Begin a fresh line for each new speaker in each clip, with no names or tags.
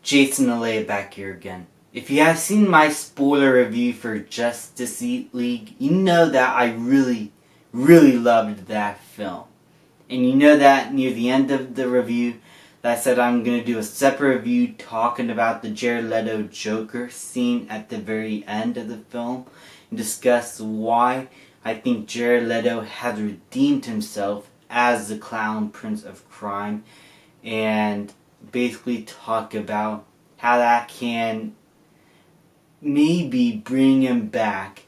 Jason LA back here again. If you have seen my spoiler review for Justice League, you know that I really loved that film. And you know that near the end of the review, that I said I'm going to do a separate review talking about the Jared Leto Joker scene at the very end of the film, and discuss why I think Jared Leto has redeemed himself as the Clown Prince of Crime, and basically talk about how that can maybe bring him back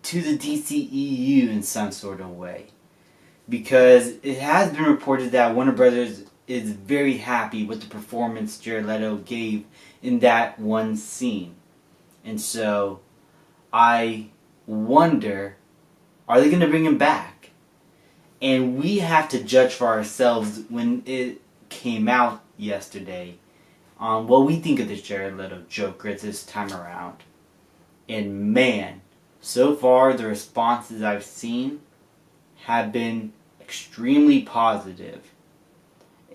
to the DCEU in some sort of way. Because it has been reported that Warner Brothers is very happy with the performance Jared Leto gave in that one scene. And so, I wonder, are they going to bring him back? And we have to judge for ourselves when it came out yesterday on what we think of this Jared Leto Joker this time around. And man, so far the responses I've seen have been extremely positive.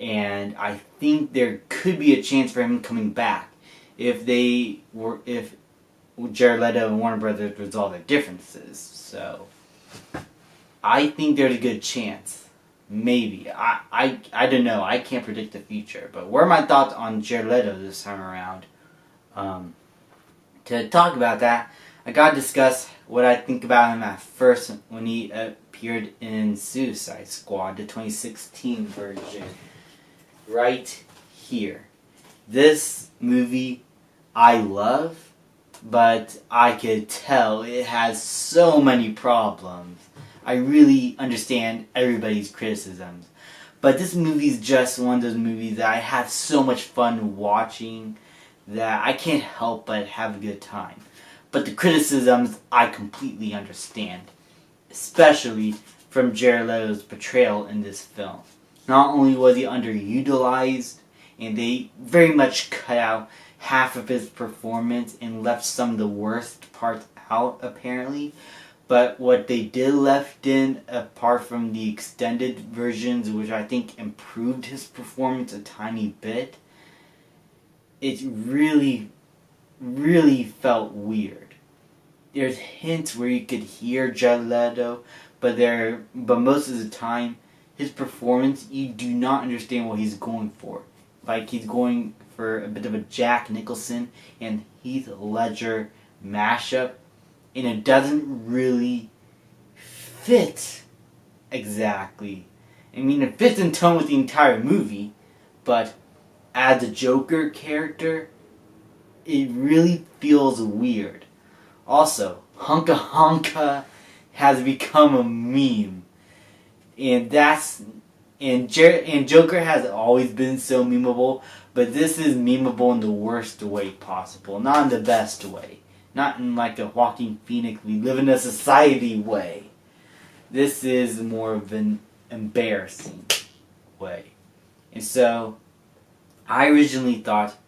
And I think there could be a chance for him coming back if Jared Leto and Warner Brothers resolve their differences. So I think there's a good chance. Maybe. I don't know. I can't predict the future. But what are my thoughts on Jared Leto this time around? To talk about that, I gotta discuss what I think about him at first when he appeared in Suicide Squad, the 2016 version. Right here. This movie I love, but I could tell it has so many problems. I really understand everybody's criticisms. But this movie is just one of those movies that I have so much fun watching that I can't help but have a good time. But the criticisms I completely understand. Especially from Jared Leto's portrayal in this film. Not only was he underutilized, and they very much cut out half of his performance and left some of the worst parts out, apparently. But what they did left in, apart from the extended versions, which I think improved his performance a tiny bit, it really felt weird. There's hints where you could hear Jared Leto, but most of the time, his performance, you do not understand what he's going for. Like he's going for a bit of a Jack Nicholson and Heath Ledger mashup, and it doesn't really fit exactly. I mean, it fits in tone with the entire movie, but as a Joker character, it really feels weird. Also, Hunka Hunka has become a meme. And Joker has always been so memeable, but this is memeable in the worst way possible, not in the best way. Not in like a Joaquin Phoenix, we live in a society way. This is more of an embarrassing way. And so, I originally thought,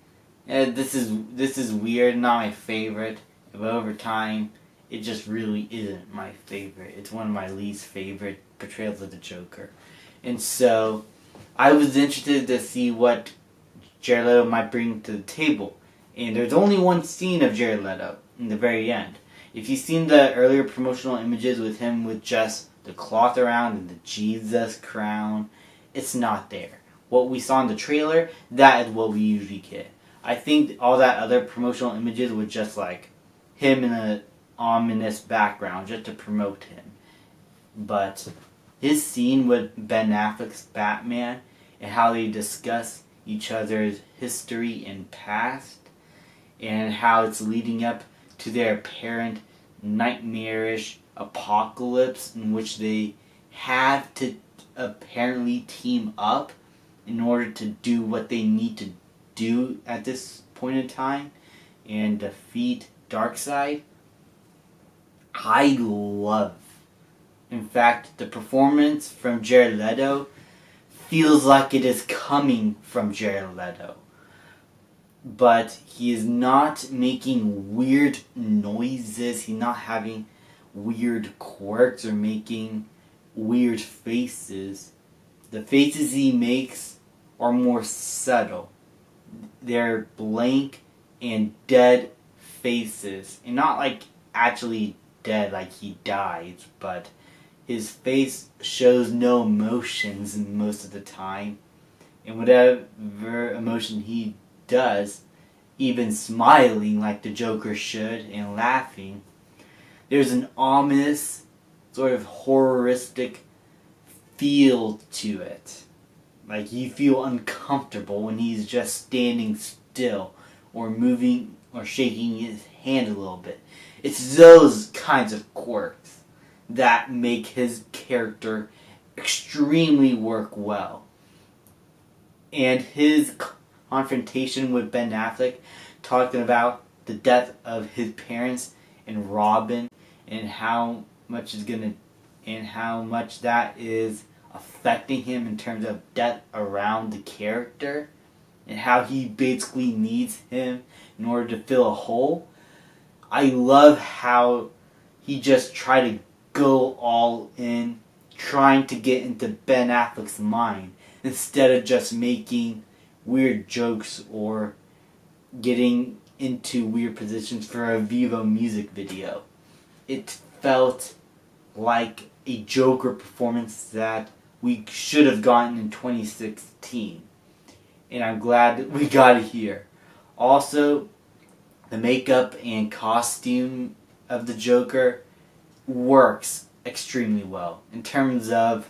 this is weird, not my favorite. But over time, it just really isn't my favorite. It's one of my least favorite portrayals of the Joker. And so, I was interested to see what Jared Leto might bring to the table. And there's only one scene of Jared Leto in the very end. If you've seen the earlier promotional images with him with just the cloth around and the Jesus crown, it's not there. What we saw in the trailer, that is what we usually get. I think all that other promotional images were just like him in an ominous background just to promote him. But his scene with Ben Affleck's Batman and how they discuss each other's history and past and how it's leading up to their apparent nightmarish apocalypse in which they have to apparently team up in order to do what they need to do at this point in time and defeat Darkseid. I love. In fact, the performance from Jared Leto feels like it is coming from Jared Leto. But he is not making weird noises. He's not having weird quirks or making weird faces. The faces he makes are more subtle. They're blank and dead faces. And not like actually dead, like he dies, but his face shows no emotions most of the time. And whatever emotion he does, even smiling like the Joker should and laughing, there's an ominous, sort of horroristic feel to it. Like you feel uncomfortable when he's just standing still or moving or shaking his hand a little bit. It's those kinds of quirks that make his character extremely work well. And his confrontation with Ben Affleck, talking about the death of his parents and Robin, and how much that is affecting him in terms of death around the character, and how he basically needs him in order to fill a hole. I love how he just tried to go all in, trying to get into Ben Affleck's mind, instead of just making weird jokes or getting into weird positions for a Vivo music video. It felt like a Joker performance that we should have gotten in 2016. And I'm glad that we got it here. Also, the makeup and costume of the Joker works extremely well in terms of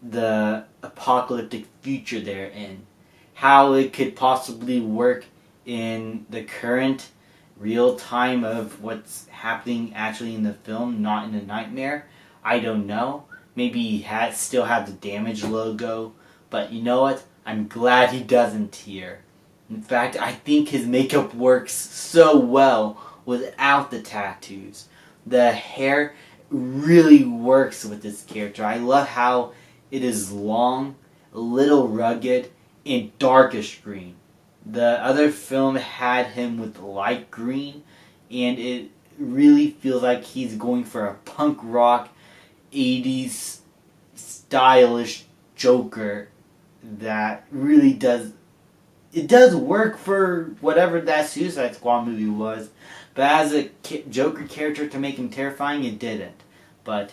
the apocalyptic future they're in. How it could possibly work in the current real time of what's happening actually in the film, not in a nightmare, I don't know. Maybe he still had the damage logo, but you know what? I'm glad he doesn't here. In fact, I think his makeup works so well without the tattoos. The hair really works with this character. I love how it is long, a little rugged, and darkish green. The other film had him with light green, and it really feels like he's going for a punk rock 80s stylish Joker that really does work for whatever that Suicide Squad movie was, but as a Joker character to make him terrifying, it didn't. But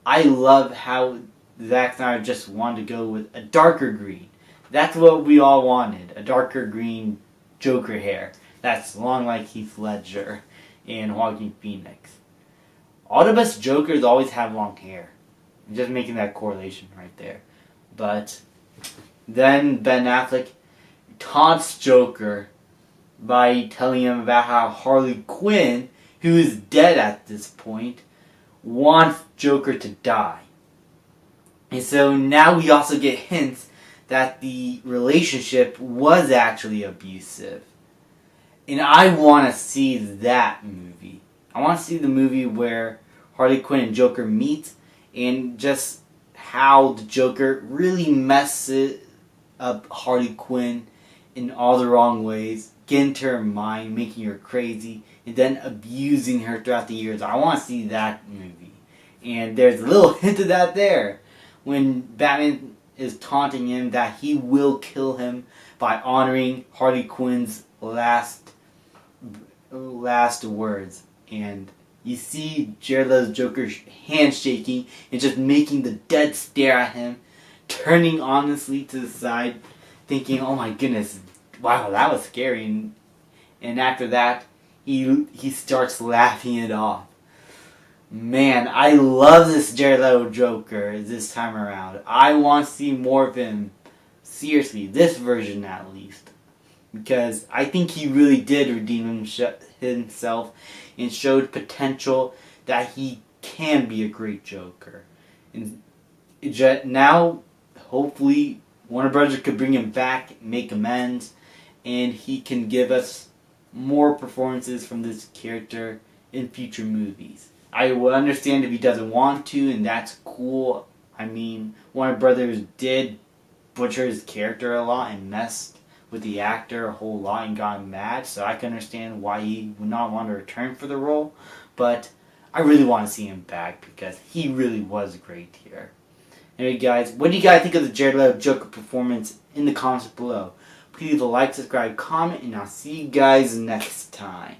I love how Zack Snyder just wanted to go with a darker green. That's what we all wanted, a darker green Joker hair that's long like Heath Ledger and Joaquin Phoenix. All the best Jokers always have long hair. I'm just making that correlation right there. But then Ben Affleck taunts Joker by telling him about how Harley Quinn, who is dead at this point, wants Joker to die. And so now we also get hints that the relationship was actually abusive. And I want to see that movie. I want to see the movie where Harley Quinn and Joker meet, and just how the Joker really messes up Harley Quinn in all the wrong ways, get into her mind, making her crazy, and then abusing her throughout the years. I want to see that movie. And there's a little hint of that there, when Batman is taunting him that he will kill him by honoring Harley Quinn's last words. And you see Jared Leto's Joker's hand shaking and just making the dead stare at him, turning honestly to the side, thinking, oh my goodness, wow, that was scary. And after that, he starts laughing it off. Man, I love this Jared Leto Joker this time around. I want to see more of him. Seriously, this version at least. Because I think he really did redeem himself and showed potential that he can be a great Joker. And now, hopefully, Warner Brothers could bring him back, make amends, and he can give us more performances from this character in future movies. I will understand if he doesn't want to, and that's cool. I mean, Warner Brothers did butcher his character a lot and messed with the actor a whole lot and got mad, so I can understand why he would not want to return for the role. But I really want to see him back because he really was great here. Anyway, guys, what do you guys think of the Jared Leto Joker performance in the comments below? Please like, subscribe, comment, and I'll see you guys next time.